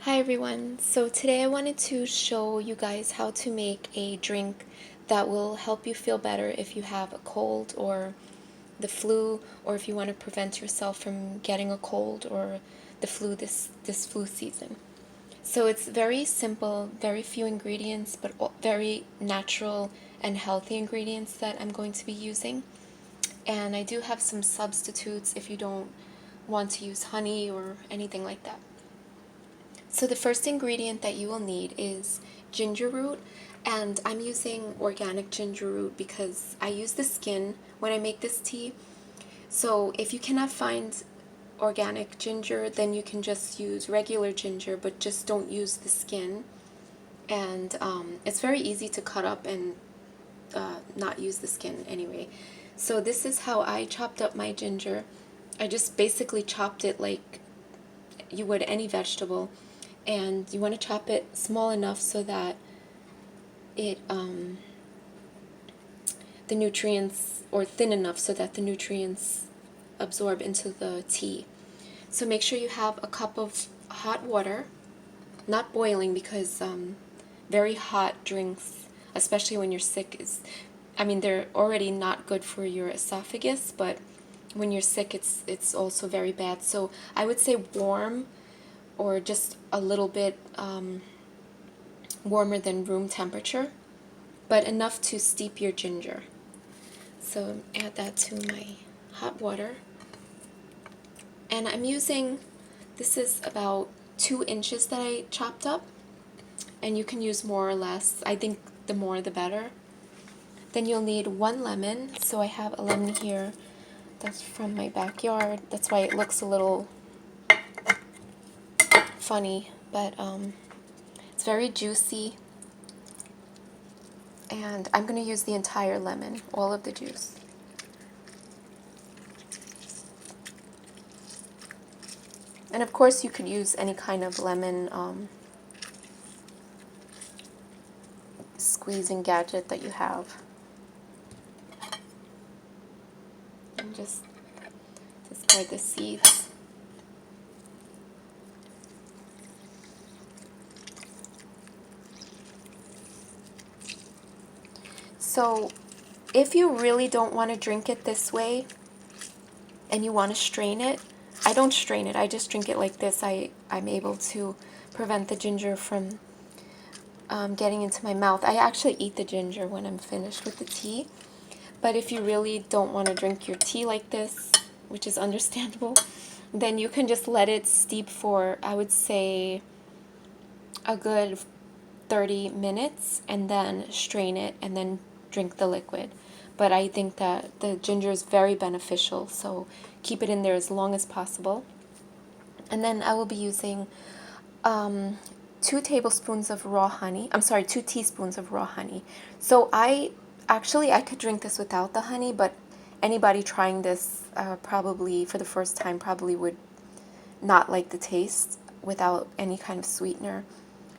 Hi everyone. So today I wanted to show you guys how to make a drink that will help you feel better if you have a cold or the flu, or if you want to prevent yourself from getting a cold or the flu this flu season. So it's very simple, very few ingredients, but very natural and healthy ingredients that I'm going to be using. And I do have some substitutes if you don't want to use honey or anything like that. So the first ingredient that you will need is ginger root, and I'm using organic ginger root because I use the skin when I make this tea. So if you cannot find organic ginger, then you can just use regular ginger, but just don't use the skin. And it's very easy to cut up and not use the skin anyway. So this is how I chopped up my ginger. I just basically chopped it like you would any vegetable, and you want to chop it small enough so that it the nutrients, or thin enough so that the nutrients absorb into the tea. So make sure you have a cup of hot water, not boiling, because very hot drinks, especially when you're sick, they're already not good for your esophagus, but when you're sick it's also very bad. So I would say warm, or just a little bit warmer than room temperature, but enough to steep your ginger. So add that to my hot water. And I'm using, this is about 2 inches that I chopped up, and you can use more or less. I think the more the better. Then you'll need 1 lemon. So I have a lemon here that's from my backyard. That's why it looks a little funny, but it's very juicy. And I'm going to use the entire lemon, all of the juice. And of course you could use any kind of lemon squeezing gadget that you have. And just discard the seeds. So if you really don't want to drink it this way and you want to strain it, I don't strain it, I just drink it like this. I'm able to prevent the ginger from getting into my mouth. I actually eat the ginger when I'm finished with the tea. But if you really don't want to drink your tea like this, which is understandable, then you can just let it steep for, I would say, a good 30 minutes, and then strain it and then drink the liquid. But I think that the ginger is very beneficial, so keep it in there as long as possible. And then I will be using 2 tablespoons of raw honey. I'm sorry, 2 teaspoons of raw honey. So I could drink this without the honey, but anybody trying this probably for the first time probably would not like the taste without any kind of sweetener.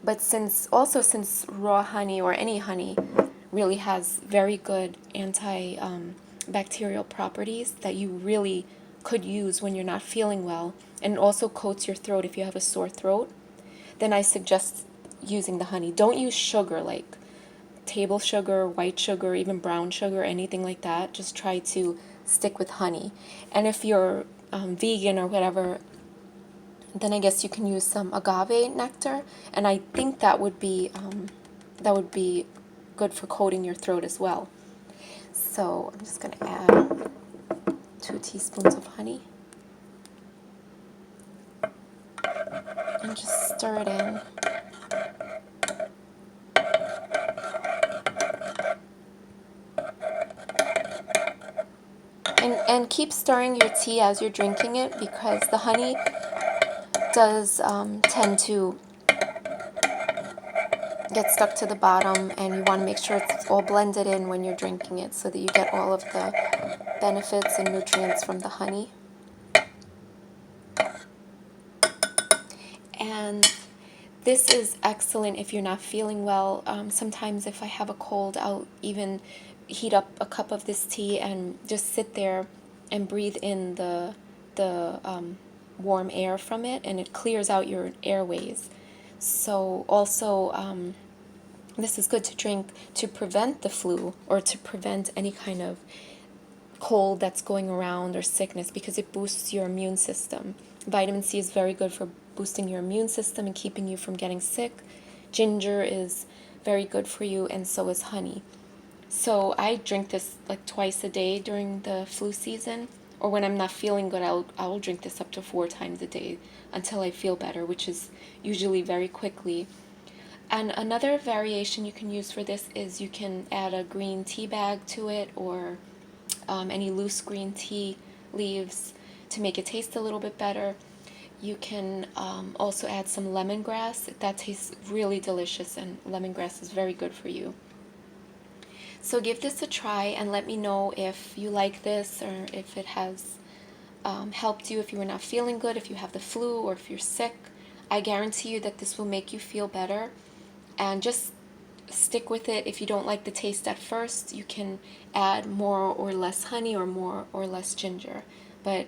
But since raw honey, or any honey, really has very good antibacterial properties that you really could use when you're not feeling well, and it also coats your throat if you have a sore throat, then I suggest using the honey. Don't use sugar, like table sugar, white sugar, even brown sugar, anything like that. Just try to stick with honey. And if you're vegan or whatever, then I guess you can use some agave nectar, and I think that would be good for coating your throat as well. So I'm just going to add 2 teaspoons of honey and just stir it in. And keep stirring your tea as you're drinking it, because the honey does tend to get stuck to the bottom, and you want to make sure it's all blended in when you're drinking it so that you get all of the benefits and nutrients from the honey. And this is excellent if you're not feeling well. Sometimes if I have a cold, I'll even heat up a cup of this tea and just sit there and breathe in the warm air from it, and it clears out your airways. So also, this is good to drink to prevent the flu or to prevent any kind of cold that's going around or sickness, because it boosts your immune system. Vitamin C is very good for boosting your immune system and keeping you from getting sick. Ginger is very good for you, and so is honey. So I drink this like twice a day during the flu season, or when I'm not feeling good, I'll drink this up to 4 times a day until I feel better, which is usually very quickly. And another variation you can use for this is you can add a green tea bag to it, or any loose green tea leaves to make it taste a little bit better. You can also add some lemongrass. That tastes really delicious, and lemongrass is very good for you. So give this a try and let me know if you like this, or if it has helped you if you were not feeling good, if you have the flu, or if you're sick. I guarantee you that this will make you feel better. And just stick with it. If you don't like the taste at first, you can add more or less honey or more or less ginger. But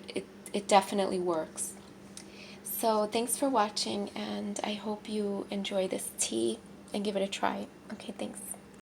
it definitely works. So thanks for watching, and I hope you enjoy this tea and give it a try. Okay, thanks.